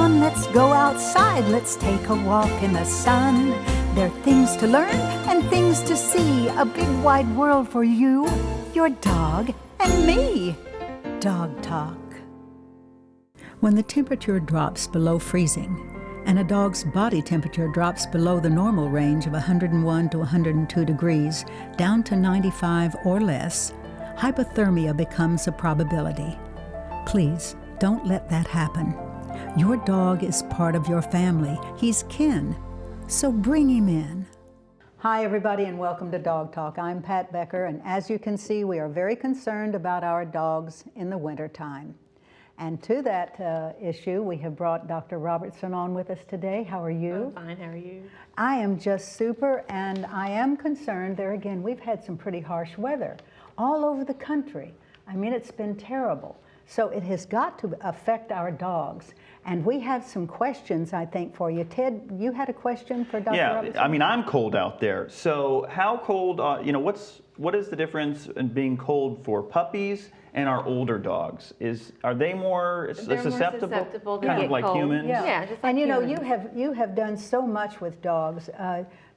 on, let's go outside. Let's take a walk in the sun. There are things to learn and things to see. A big wide world for you, your dog, and me. Dog Talk. When the temperature drops below freezing, and a dog's body temperature drops below the normal range of 101 to 102 degrees, down to 95 or less, hypothermia becomes a probability. Please, don't let that happen. Your dog is part of your family. He's kin. So bring him in. Hi, everybody, and welcome to Dog Talk. I'm Pat Becker, and as you can see, we are very concerned about our dogs in the wintertime. And to that issue, we have brought Dr. Robertson on with us today. How are you? I'm fine. How are you? I am just super, and I am concerned. There again, we've had some pretty harsh weather all over the country. I mean, it's been terrible. So it has got to affect our dogs. And we have some questions, I think, for you. Ted, you had a question for Dr. Robertson? Yeah, I mean, I'm cold out there. So how cold, what is the difference in being cold for puppies and our older dogs? Are they more susceptible to kind get of like cold. humans? Yeah, just like and humans. you have done so much with dogs.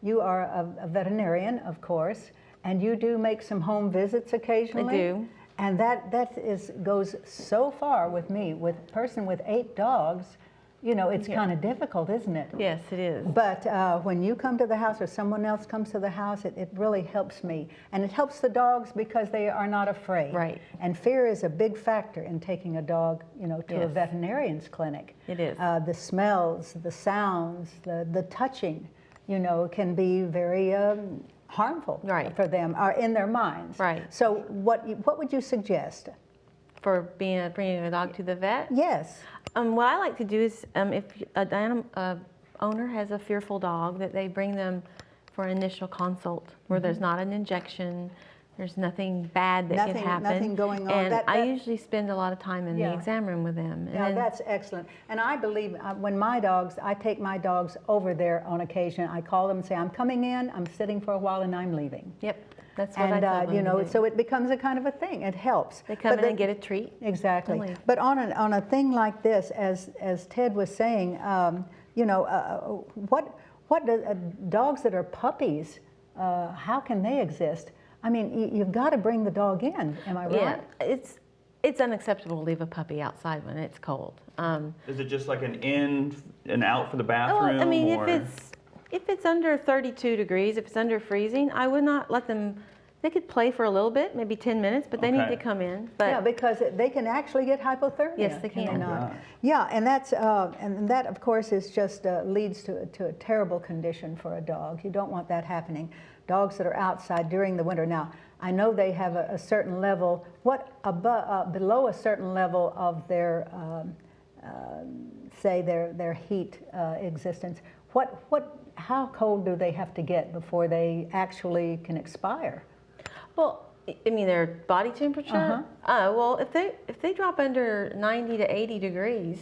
You are a veterinarian, of course, and you do make some home visits occasionally. I do. And that goes so far with me. With a person with 8 dogs, you know, it's kind of difficult, isn't it? Yes, it is. But when you come to the house or someone else comes to the house, it really helps me. And it helps the dogs because they are not afraid. Right. And fear is a big factor in taking a dog, you know, to a Yes. veterinarian's clinic. It is. The smells, the sounds, the touching, you know, can be very harmful for them, or in their minds. Right. So what would you suggest? For bringing a dog to the vet? Yes. What I like to do is, if a owner has a fearful dog, that they bring them for an initial consult where there's not an injection, there's nothing bad that could happen. Nothing going on. And I usually spend a lot of time in the exam room with them. Yeah, that's excellent. And I believe when I take my dogs over there on occasion, I call them and say, I'm coming in, I'm sitting for a while, and I'm leaving. Yep. That's what I tell them you know, to do. so it becomes a kind of a thing. It helps. They come in and get a treat. Exactly. But on a thing like this, as Ted was saying, you know, what do, dogs that are puppies, how can they exist? I mean, you've got to bring the dog in. Am I right? Yeah, it's unacceptable to leave a puppy outside when it's cold. Is it just like an in and out for the bathroom? Well, I mean, or? if it's under 32 degrees, if it's under freezing, I would not let them. They could play for a little bit, maybe 10 minutes, but they need to come in. But yeah, because they can actually get hypothermia. Yes, they can. Yeah, and that of course is just leads to a terrible condition for a dog. You don't want that happening. Dogs that are outside during the winter. Now, I know they have a certain level. Below a certain level of their say their heat existence? How cold do they have to get before they actually can expire? Well, I mean, their body temperature. Well, if they drop under 90 to 80 degrees,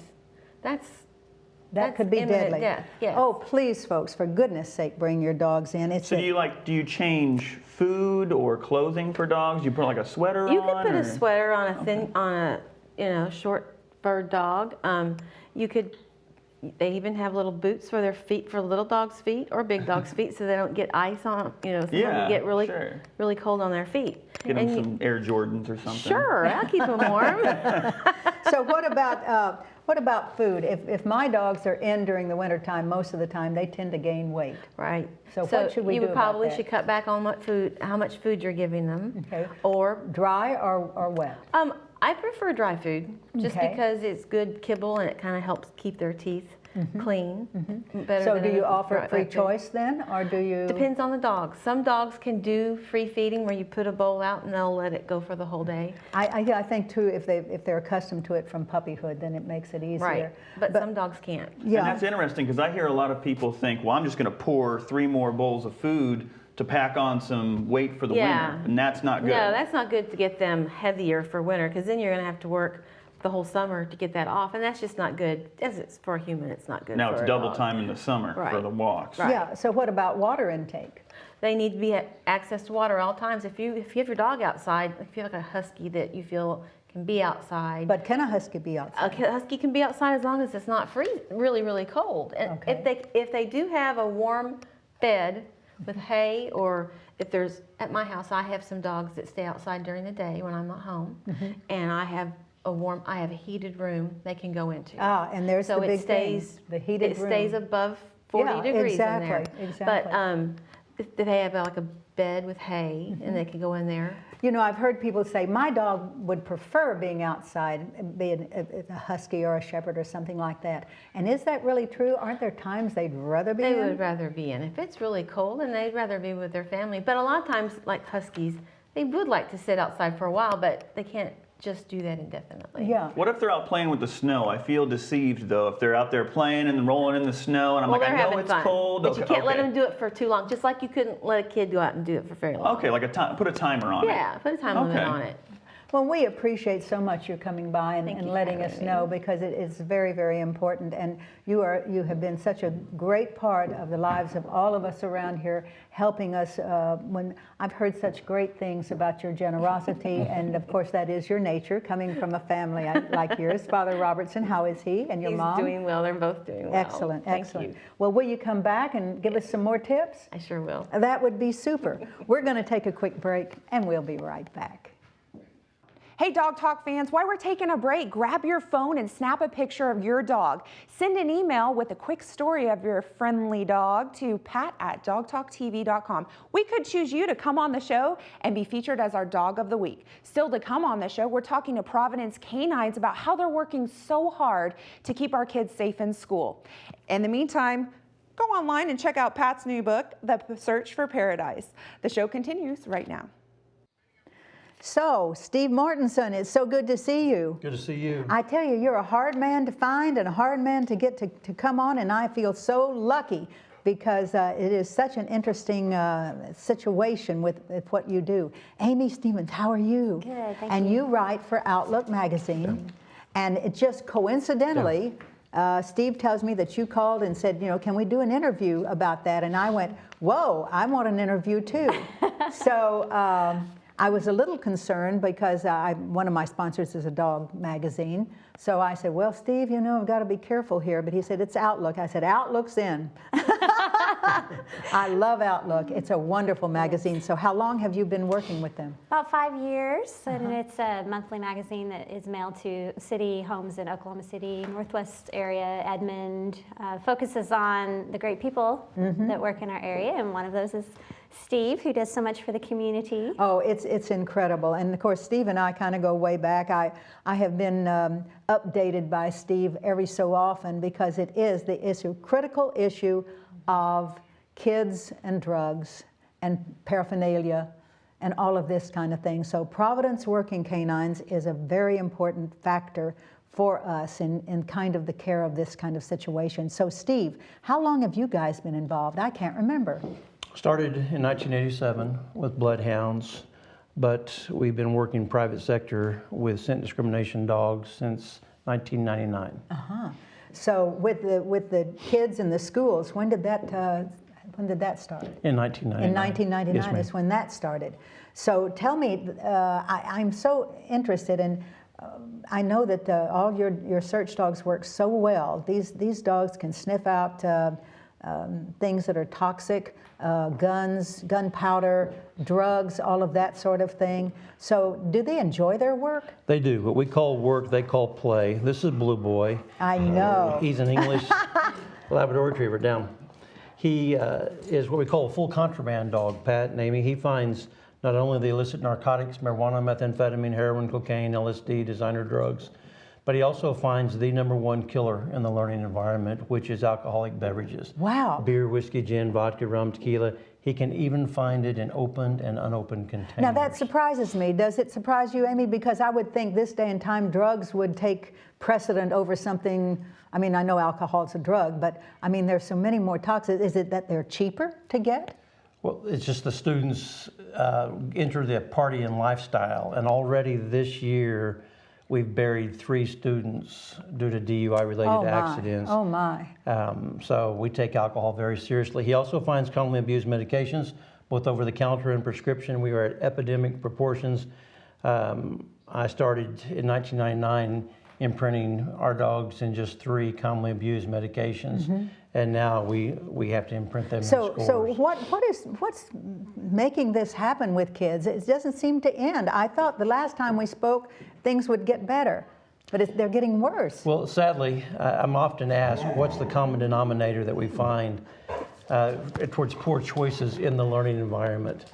that could be deadly. Death. Yes. Oh, please, folks, for goodness sake, bring your dogs in. So do you change food or clothing for dogs? You put like a sweater on? You could put a sweater on a short furred dog. They even have little boots for their feet, for little dogs' feet or big dogs' feet, so they don't get ice on. You know, so they don't get really cold on their feet. Get them some Air Jordans or something. Sure, I'll keep them warm. So what about food? If my dogs are in during the wintertime, most of the time they tend to gain weight. Right. So what should we do about that? You probably should cut back on how much food you're giving them. Okay. Or dry or wet? I prefer dry food just because it's good kibble and it kind of helps keep their teeth clean. So do you offer free choice then, or do you? Depends on the dog. Some dogs can do free feeding where you put a bowl out and they'll let it go for the whole day. I think too, if they're accustomed to it from puppyhood, then it makes it easier. Right, but some dogs can't. Yeah. And that's interesting because I hear a lot of people think, well, I'm just going to pour 3 more bowls of food to pack on some weight for the winter, and that's not good. No, that's not good to get them heavier for winter because then you're going to have to work the whole summer to get that off, and that's just not good. As it's for a human, it's not good. Now for it's a double dog. time in the summer for the walks. Right. Yeah. So what about water intake? They need to be access to water all times. If you have your dog outside, if you have like a husky that you feel can be outside. But can a husky be outside? A husky can be outside as long as it's not really, really cold. And if they do have a warm bed with hay, or if there's, at my house, I have some dogs that stay outside during the day when I'm not home, and I have a heated room they can go into. And there's the big thing, the heated room. It stays above 40 degrees in there. Exactly. But if they have like a bed with hay, and they can go in there. You know, I've heard people say, my dog would prefer being outside, being a husky or a shepherd or something like that. And is that really true? Aren't there times they'd rather be in? They would rather be in. If it's really cold, and they'd rather be with their family. But a lot of times, like huskies, they would like to sit outside for a while, but they can't just do that indefinitely. Yeah. What if they're out playing with the snow? I feel deceived though if they're out there playing and rolling in the snow, and I'm like, I know it's cold. But you can't let them do it for too long. Just like you couldn't let a kid go out and do it for very long. Okay, like put a timer on it. Yeah, put a time limit on it. Well, we appreciate so much you coming by and letting us know, because it is very, very important. And you have been such a great part of the lives of all of us around here, helping us when I've heard such great things about your generosity. And of course, that is your nature, coming from a family like yours. Father Robertson, how is he, and your mom? He's doing well. They're both doing well. Excellent, Thank excellent. you. Well, will you come back and give us some more tips? I sure will. That would be super. We're going to take a quick break, and we'll be right back. Hey Dog Talk fans, while we're taking a break, grab your phone and snap a picture of your dog. Send an email with a quick story of your friendly dog to pat@dogtalktv.com. We could choose you to come on the show and be featured as our Dog of the Week. Still to come on the show, we're talking to Providence Canines about how they're working so hard to keep our kids safe in school. In the meantime, go online and check out Pat's new book, The Search for Paradise. The show continues right now. So, Steve Mortensen, it's so good to see you. Good to see you. I tell you, you're a hard man to find and a hard man to get to come on, and I feel so lucky because it is such an interesting situation with what you do. Amy Stevens, how are you? Good, thank and you. you write for Outlook magazine, and it just coincidentally, Steve tells me that you called and said, you know, can we do an interview about that? And I went, whoa, I want an interview too. So, I was a little concerned because one of my sponsors is a dog magazine. So I said, well, Steve, you know, I've got to be careful here. But he said, it's Outlook. I said, Outlook's in. I love Outlook. It's a wonderful magazine. So how long have you been working with them? About 5 years, and it's a monthly magazine that is mailed to city homes in Oklahoma City, Northwest area, Edmond. Focuses on the great people that work in our area, and one of those is Steve, who does so much for the community. Oh, it's incredible. And of course, Steve and I kind of go way back. I have been updated by Steve every so often because it is the issue, critical issue of kids and drugs and paraphernalia and all of this kind of thing. So Providence Working Canines is a very important factor for us in kind of the care of this kind of situation. So Steve, how long have you guys been involved? I can't remember. Started in 1987 with bloodhounds, but we've been working private sector with scent discrimination dogs since 1999. So with the kids in the schools, when did that start? In 1999. In 1999 Yes, ma'am. is when that started. So tell me, I'm so interested in. I know that all your search dogs work so well. These dogs can sniff out things that are toxic, guns, gunpowder, drugs, all of that sort of thing. So do they enjoy their work? They do. What we call work, they call play. This is Blue Boy. I know. He's an English Labrador Retriever down. He is what we call a full contraband dog, Pat and Amy. He finds not only the illicit narcotics, marijuana, methamphetamine, heroin, cocaine, LSD, designer drugs, but he also finds the #1 killer in the learning environment, which is alcoholic beverages. Wow. Beer, whiskey, gin, vodka, rum, tequila. He can even find it in opened and unopened containers. Now that surprises me. Does it surprise you, Amy? Because I would think this day and time drugs would take precedent over something. I mean, I know alcohol is a drug, but I mean, there's so many more toxins. Is it that they're cheaper to get? Well, it's just the students enter the partying lifestyle, and already this year, we've buried 3 students due to DUI-related accidents. Oh my! So we take alcohol very seriously. He also finds commonly abused medications, both over the counter and prescription. We are at epidemic proportions. I started in 1999 imprinting our dogs in just 3 commonly abused medications, and now we have to imprint them in scores. So what's making this happen with kids? It doesn't seem to end. I thought the last time we spoke, things would get better, but they're getting worse. Well, sadly, I'm often asked, what's the common denominator that we find towards poor choices in the learning environment?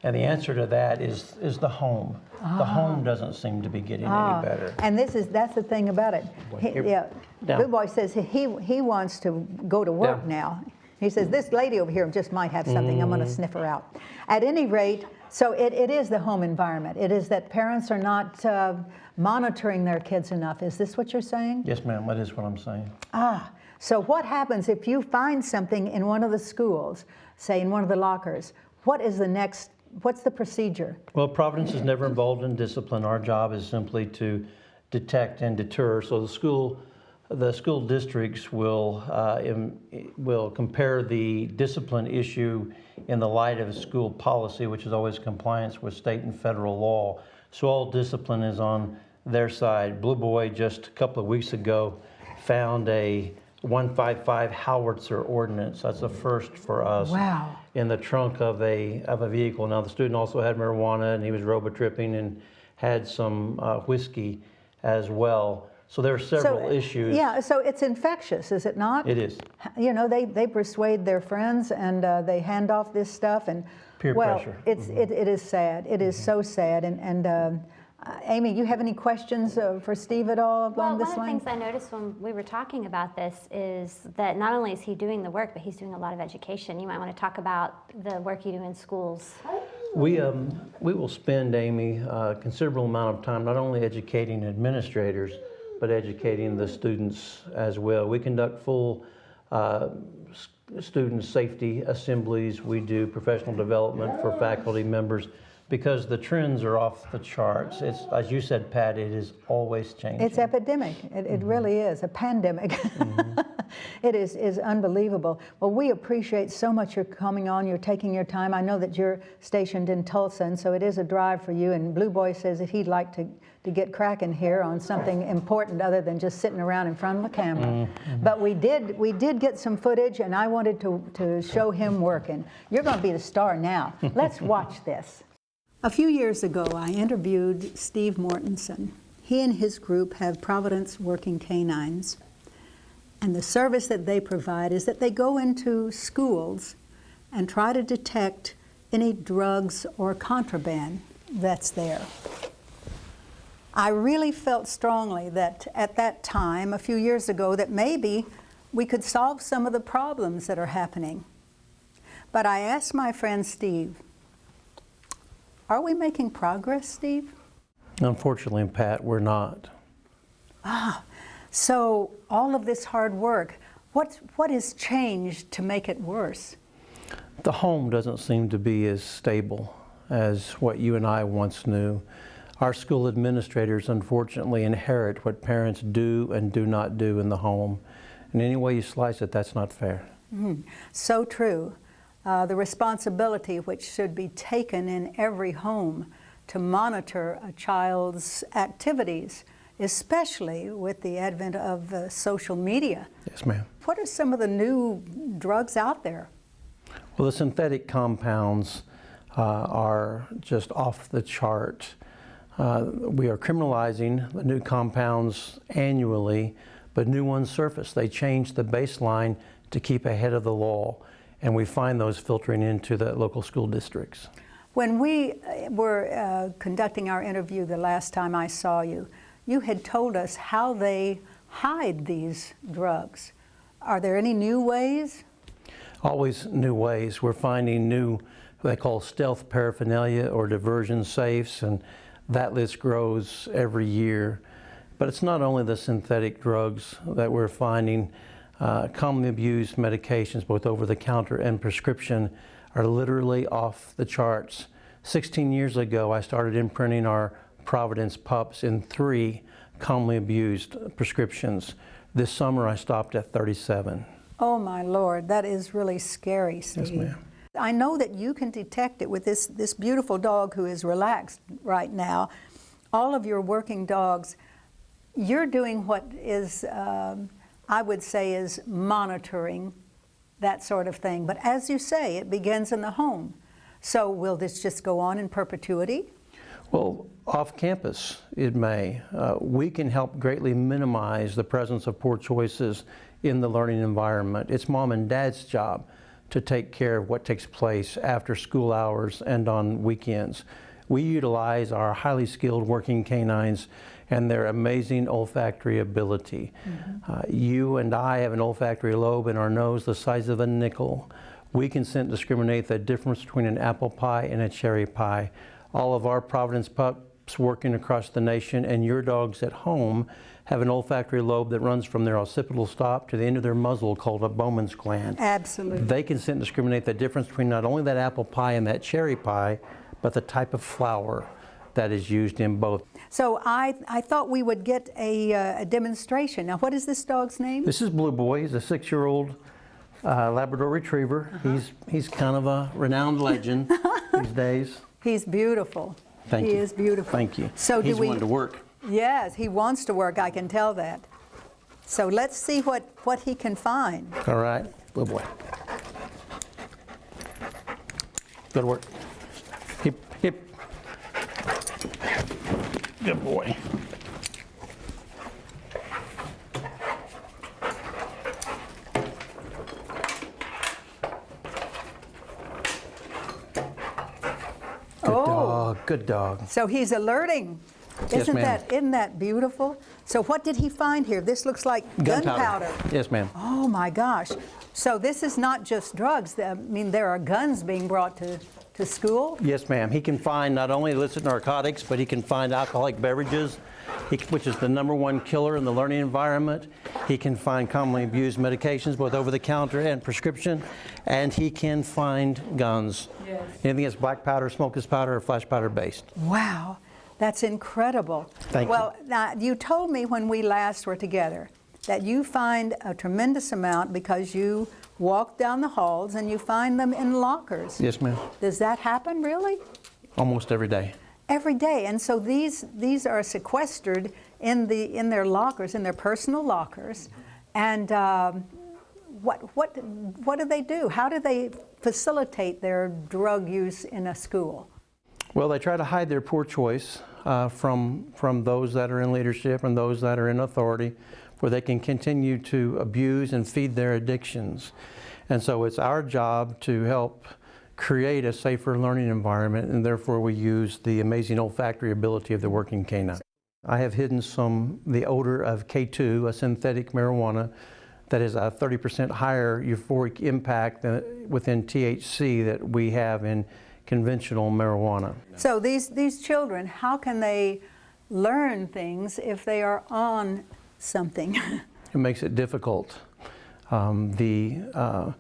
And the answer to that is the home. The home doesn't seem to be getting any better. And that's the thing about it. Blue Boy says he wants to go to work now. He says, this lady over here just might have something. I'm going to sniff her out. At any rate, so it is the home environment. It is that parents are not monitoring their kids enough. Is this what you're saying? Yes, ma'am, that is what I'm saying. So what happens if you find something in one of the schools, say in one of the lockers? What's the procedure? Well, Providence is never involved in discipline. Our job is simply to detect and deter. So the school districts will compare the discipline issue in the light of school policy, which is always compliance with state and federal law. So all discipline is on their side. Blue Boy just a couple of weeks ago found a 155 howitzer ordinance. That's a first for us. Wow. In the trunk of a vehicle. Now the student also had marijuana, and he was robo-tripping and had some whiskey as well. So there are several issues. Yeah, so it's infectious, is it not? It is. You know, they persuade their friends, and they hand off this stuff, and Peer pressure. It is sad. It is so sad. And Amy, you have any questions for Steve at all along this line? One of the things I noticed when we were talking about this is that not only is he doing the work, but he's doing a lot of education. You might want to talk about the work you do in schools. We will spend, Amy, a considerable amount of time not only educating administrators, but educating the students as well. We conduct full student safety assemblies. We do professional development for faculty members, because the trends are off the charts. It's, as you said, Pat, it is always changing. It's epidemic. It really is a pandemic. It is unbelievable. Well, we appreciate so much your coming on. You're taking your time. I know that you're stationed in Tulsa, and so it is a drive for you. And Blue Boy says that he'd like to get cracking here on something important other than just sitting around in front of a camera. But we did get some footage, and I wanted to show him working. You're going to be the star now. Let's watch this. A few years ago, I interviewed Steve Mortensen. He and his group have Providence Working Canines. And the service that they provide is that they go into schools and try to detect any drugs or contraband that's there. I really felt strongly that at that time, a few years ago, that maybe we could solve some of the problems that are happening. But I asked my friend Steve, are we making progress, Steve? Unfortunately, Pat, we're not. So all of this hard work, what has changed to make it worse? The home doesn't seem to be as stable as what you and I once knew. Our school administrators unfortunately inherit what parents do and do not do in the home. And any way you slice it, that's not fair. So true. The responsibility which should be taken in every home to monitor a child's activities, especially with the advent of social media. Yes, ma'am. What are some of the new drugs out there? Well, the synthetic compounds are just off the chart. We are criminalizing the new compounds annually, but new ones surface. They change the baseline to keep ahead of the law, and we find those filtering into the local school districts. When we were conducting our interview the last time I saw you, you had told us how they hide these drugs. Are there any new ways? Always new ways. We're finding new, what they call stealth paraphernalia or diversion safes, and that list grows every year. But it's not only the synthetic drugs that we're finding. Commonly abused medications, both over-the-counter and prescription, are literally off the charts. 16 years ago, I started imprinting our Providence pups in 3 commonly abused prescriptions. This summer, I stopped at 37. Oh my Lord, that is really scary, Steve. Yes, ma'am. I know that you can detect it with this beautiful dog who is relaxed right now. all of your working dogs, you're doing what is, I would say, is monitoring, that sort of thing. But as you say, it begins in the home. So will this just go on in perpetuity? Well, off campus, it may. We can help greatly minimize the presence of poor choices in the learning environment. It's mom and dad's job to take care of what takes place after school hours and on weekends. We utilize our highly skilled working canines and their amazing olfactory ability. You and I have an olfactory lobe in our nose the size of a nickel. We can scent discriminate the difference between an apple pie and a cherry pie. All of our Providence pups working across the nation and your dogs at home have an olfactory lobe that runs from their occipital stop to the end of their muzzle called a Bowman's gland. Absolutely. They can scent discriminate the difference between not only that apple pie and that cherry pie, but the type of flour that is used in both. So I thought we would get a demonstration. Now, what is this dog's name? This is Blue Boy. He's a 6-year-old Labrador Retriever. He's kind of a renowned legend these days. He's beautiful. Thank you. He is beautiful. Thank you. So he's one to work. Yes, he wants to work, I can tell that. So let's see what he can find. All right, Blue Boy. Good work. Hip, hip. Good boy. Good dog, good dog. So he's alerting. Yes, ma'am. Isn't that beautiful? So what did he find here? This looks like gunpowder. Yes, ma'am. Oh my gosh. So this is not just drugs. I mean, there are guns being brought to school? Yes, ma'am. He can find not only illicit narcotics, but he can find alcoholic beverages, which is the #1 killer in the learning environment. He can find commonly abused medications, both over-the-counter and prescription, and he can find guns. Yes. Anything that's black powder, smokeless powder, or flash powder based. Wow, that's incredible. Thank you. Well, now, you told me when we last were together that you find a tremendous amount because you walk down the halls and you find them in lockers. Yes, ma'am. Does that happen, really? Almost every day. Every day, and so these are sequestered in their lockers, in their personal lockers, and what do they do? How do they facilitate their drug use in a school? Well, they try to hide their poor choice from those that are in leadership and those that are in authority, where they can continue to abuse and feed their addictions. And so it's our job to help create a safer learning environment, and therefore we use the amazing olfactory ability of the working canine. I have hidden the odor of K2, a synthetic marijuana that is a 30% higher euphoric impact within THC that we have in conventional marijuana. So these children, how can they learn things if they are on something? It makes it difficult. The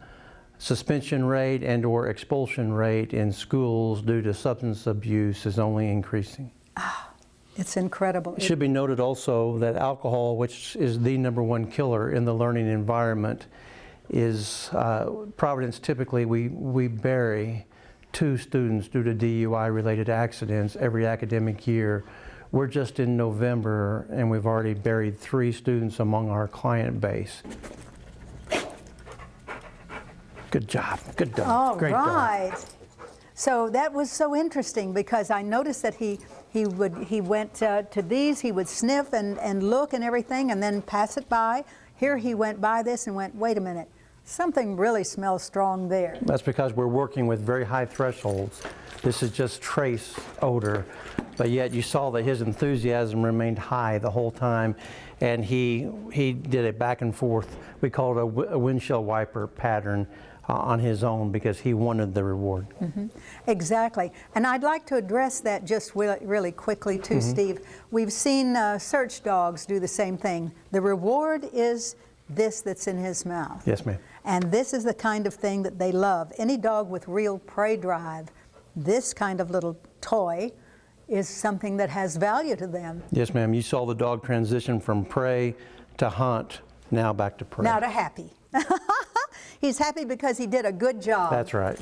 suspension rate and or expulsion rate in schools due to substance abuse is only increasing. It's incredible. It should be noted also that alcohol, which is the #1 killer in the learning environment, is Providence. Typically we bury 2 students due to DUI related accidents every academic year. We're just in November and we've already buried 3 students among our client base. Good job, good dog. All Great right. dog. So that was so interesting because I noticed that he went to these, he would sniff and look and everything and then pass it by. Here he went by this and went, wait a minute, something really smells strong there. That's because we're working with very high thresholds. This is just trace odor, but yet you saw that his enthusiasm remained high the whole time, and he did a back and forth, we call it a windshield wiper pattern, on his own because he wanted the reward. Mm-hmm. Exactly. And I'd like to address that just really quickly too, Steve. We've seen search dogs do the same thing. The reward is this that's in his mouth. Yes, ma'am. And this is the kind of thing that they love. Any dog with real prey drive, this kind of little toy is something that has value to them. Yes, ma'am. You saw the dog transition from prey to hunt, now back to prey. Now to happy. He's happy because he did a good job. That's right.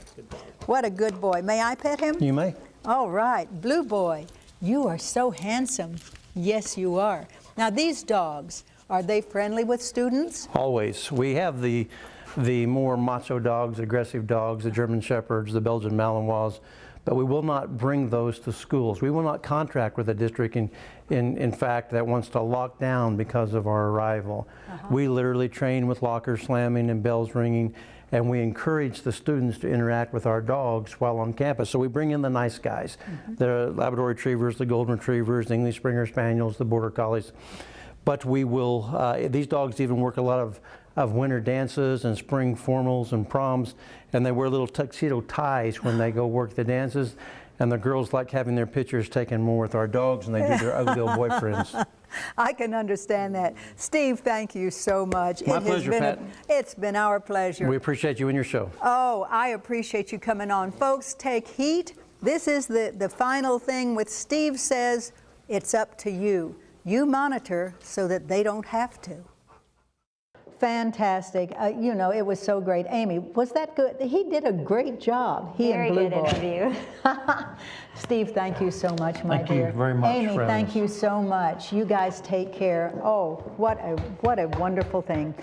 What a good boy. May I pet him? You may. All right, Blue Boy, You are so handsome. Yes, you are. Now, these dogs, are they friendly with students? Always. We have the more macho dogs, aggressive dogs, the German Shepherds, the Belgian Malinois, but we will not bring those to schools. We will not contract with a district, in fact, that wants to lock down because of our arrival. We literally train with lockers slamming and bells ringing, and we encourage the students to interact with our dogs while on campus. So we bring in the nice guys, the Labrador Retrievers, the Golden Retrievers, the English Springer Spaniels, the Border Collies. But we will, these dogs even work a lot of winter dances and spring formals and proms, and they wear little tuxedo ties when they go work the dances, and the girls like having their pictures taken more with our dogs than they do their ugly old boyfriends. I can understand that. Steve, thank you so much. My pleasure, Pat. It's been our pleasure. We appreciate you and your show. Oh, I appreciate you coming on. Folks, take heat. This is the final thing with Steve says, it's up to you. You monitor so that they don't have to. Fantastic. You know, it was so great. Amy, was that good? He did a great job. He Very and Blue good Boy. interview. Steve, thank you so much, my dear. Thank you very much, Amy, friends. thank you so much. You guys take care. Oh, what a wonderful thing.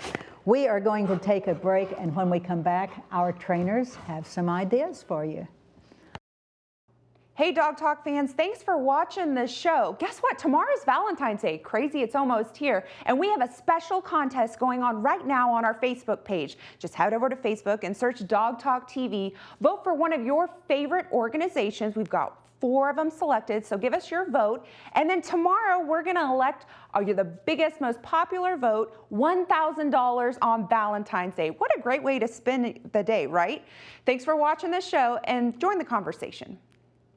We are going to take a break, and when we come back, our trainers have some ideas for you. Hey Dog Talk fans, thanks for watching this show. Guess what? Tomorrow's Valentine's Day. Crazy, it's almost here. And we have a special contest going on right now on our Facebook page. Just head over to Facebook and search Dog Talk TV. Vote for one of your favorite organizations. We've got 4 of them selected, so give us your vote. And then tomorrow we're gonna elect the biggest, most popular vote, $1,000 on Valentine's Day. What a great way to spend the day, right? Thanks for watching this show and join the conversation.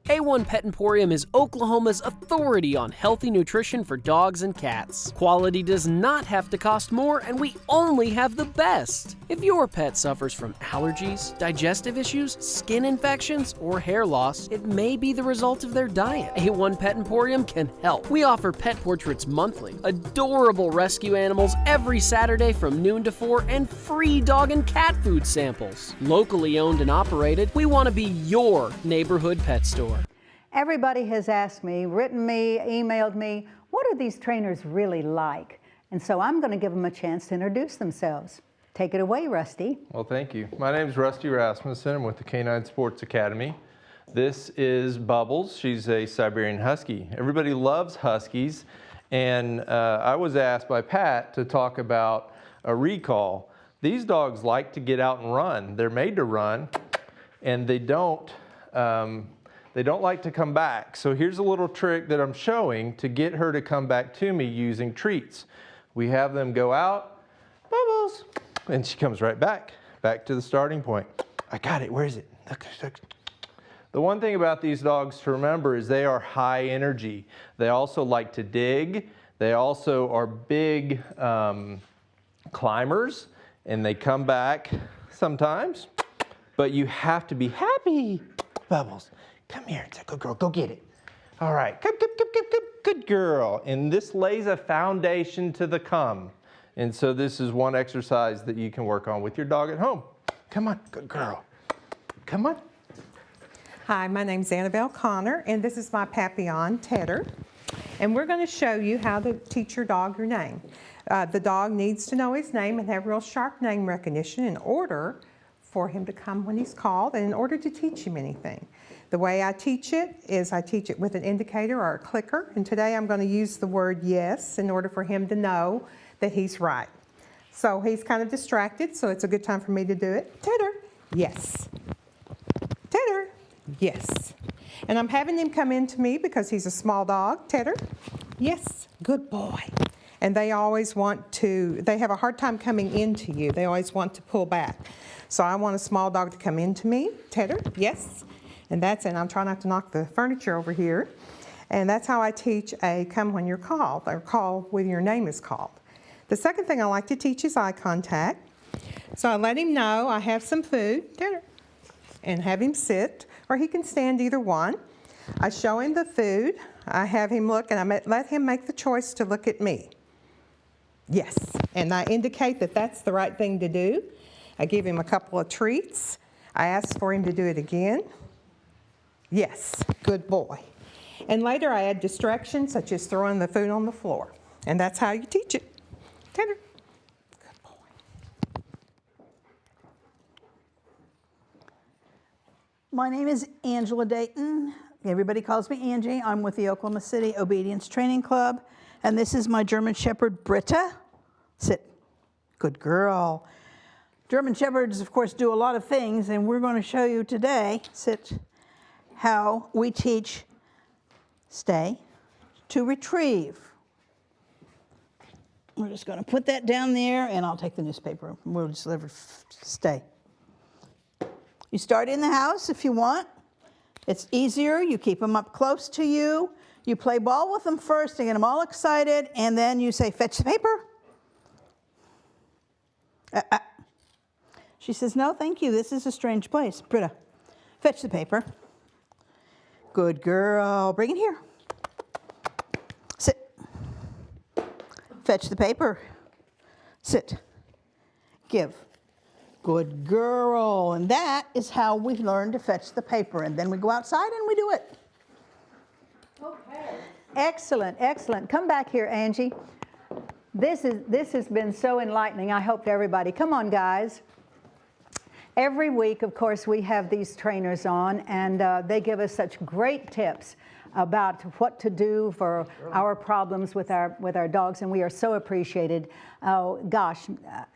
A1 Pet Emporium is Oklahoma's authority on healthy nutrition for dogs and cats. Quality does not have to cost more, and we only have the best. If your pet suffers from allergies, digestive issues, skin infections, or hair loss, it may be the result of their diet. A1 Pet Emporium can help. We offer pet portraits monthly, adorable rescue animals every Saturday from noon to 4, and free dog and cat food samples. Locally owned and operated, we want to be your neighborhood pet store. Everybody has asked me, written me, emailed me, what are these trainers really like? And so I'm going to give them a chance to introduce themselves. Take it away, Rusty. Well, thank you. My name is Rusty Rasmussen. I'm with the Canine Sports Academy. This is Bubbles. She's a Siberian Husky. Everybody loves Huskies, and I was asked by Pat to talk about a recall. These dogs like to get out and run. They're made to run, and they don't like to come back. So here's a little trick that I'm showing to get her to come back to me using treats. We have them go out, Bubbles, and she comes right back to the starting point. I got it, where is it? Look. The one thing about these dogs to remember is they are high energy. They also like to dig. They also are big climbers, and they come back sometimes, but you have to be happy. Bubbles, come here, it's a good girl, go get it. All right, come, good girl. And this lays a foundation to the come. And so this is one exercise that you can work on with your dog at home. Come on, good girl, come on. Hi, my name's Annabelle Connor, and this is my Papillon, Tedder. And we're going to show you how to teach your dog your name. The dog needs to know his name and have real sharp name recognition in order for him to come when he's called and in order to teach him anything. The way I teach it is I teach it with an indicator or a clicker, and today I'm going to use the word yes in order for him to know that he's right. So he's kind of distracted, so it's a good time for me to do it. Tedder, yes. Tedder, yes. And I'm having him come into me because he's a small dog. Tedder, yes, good boy. And they always want to, they have a hard time coming into you. They always want to pull back. So I want a small dog to come into me. Tedder, yes. And that's it. I'm trying not to knock the furniture over here. And that's how I teach a come when you're called, or call when your name is called. The second thing I like to teach is eye contact. So I let him know I have some food, Tedder, and have him sit, or he can stand either one. I show him the food. I have him look, and I let him make the choice to look at me. Yes, and I indicate that that's the right thing to do. I give him a couple of treats. I ask for him to do it again. Yes, good boy. And later I add distractions such as throwing the food on the floor. And that's how you teach it. Tedder. Good boy. My name is Angela Dayton. Everybody calls me Angie. I'm with the Oklahoma City Obedience Training Club. And this is my German Shepherd, Britta. Sit. Good girl. German Shepherds, of course, do a lot of things, and we're going to show you today, sit, how we teach stay to retrieve. We're just going to put that down there, and I'll take the newspaper. We'll just deliver stay. You start in the house if you want. It's easier. You keep them up close to you. You play ball with them first to get them all excited, and then you say, fetch the paper. She says, no, thank you. This is a strange place. Britta, fetch the paper. Good girl. Bring it here. Sit. Fetch the paper. Sit. Give. Good girl. And that is how we've learned to fetch the paper. And then we go outside and we do it. Okay. Excellent, excellent. Come back here, Angie. This has been so enlightening, I hope, to everybody. Come on, guys. Every week, of course, we have these trainers on, and they give us such great tips about what to do for our problems with our dogs, and we are so appreciated. Oh, gosh,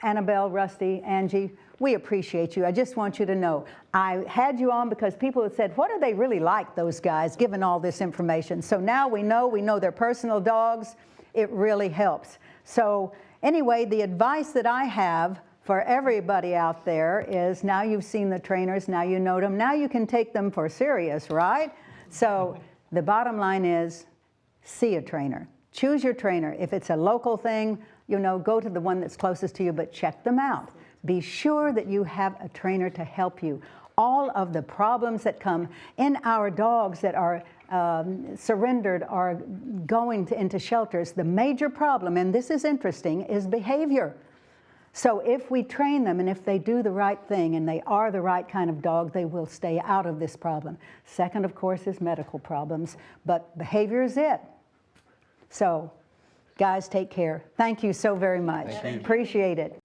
Annabelle, Rusty, Angie, we appreciate you. I just want you to know, I had you on because people had said, what are they really like, those guys, given all this information? So now we know their personal dogs. It really helps. So anyway, the advice that I have for everybody out there is, now you've seen the trainers, now you know them, now you can take them for serious, right? So the bottom line is, see a trainer. Choose your trainer. If it's a local thing, go to the one that's closest to you, but check them out. Be sure that you have a trainer to help you. All of the problems that come in our dogs that are surrendered or going into shelters, the major problem, and this is interesting, is behavior. So if we train them and if they do the right thing and they are the right kind of dog, they will stay out of this problem. Second, of course, is medical problems, but behavior is it. So, guys, take care. Thank you so very much. Appreciate it.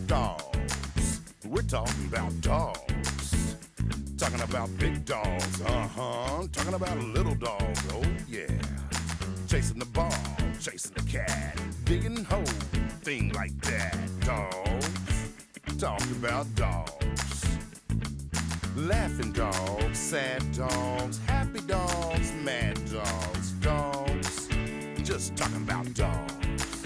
Dogs. We're talking about dogs. Talking about big dogs, Talking about little dogs, oh yeah. Chasing the ball, chasing the cat, digging hole, thing like that. Dogs. Talking about dogs. Laughing dogs, sad dogs, happy dogs, mad dogs. Dogs. Just talking about dogs.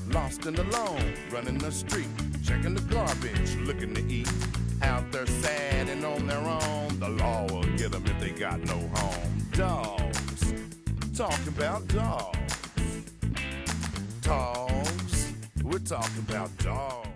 Lost and alone, running the street, checking the garbage, looking to eat. Out there sad and on their own, the law will get them if they got no home. Dogs, talking about dogs. Dogs, we're talking about dogs.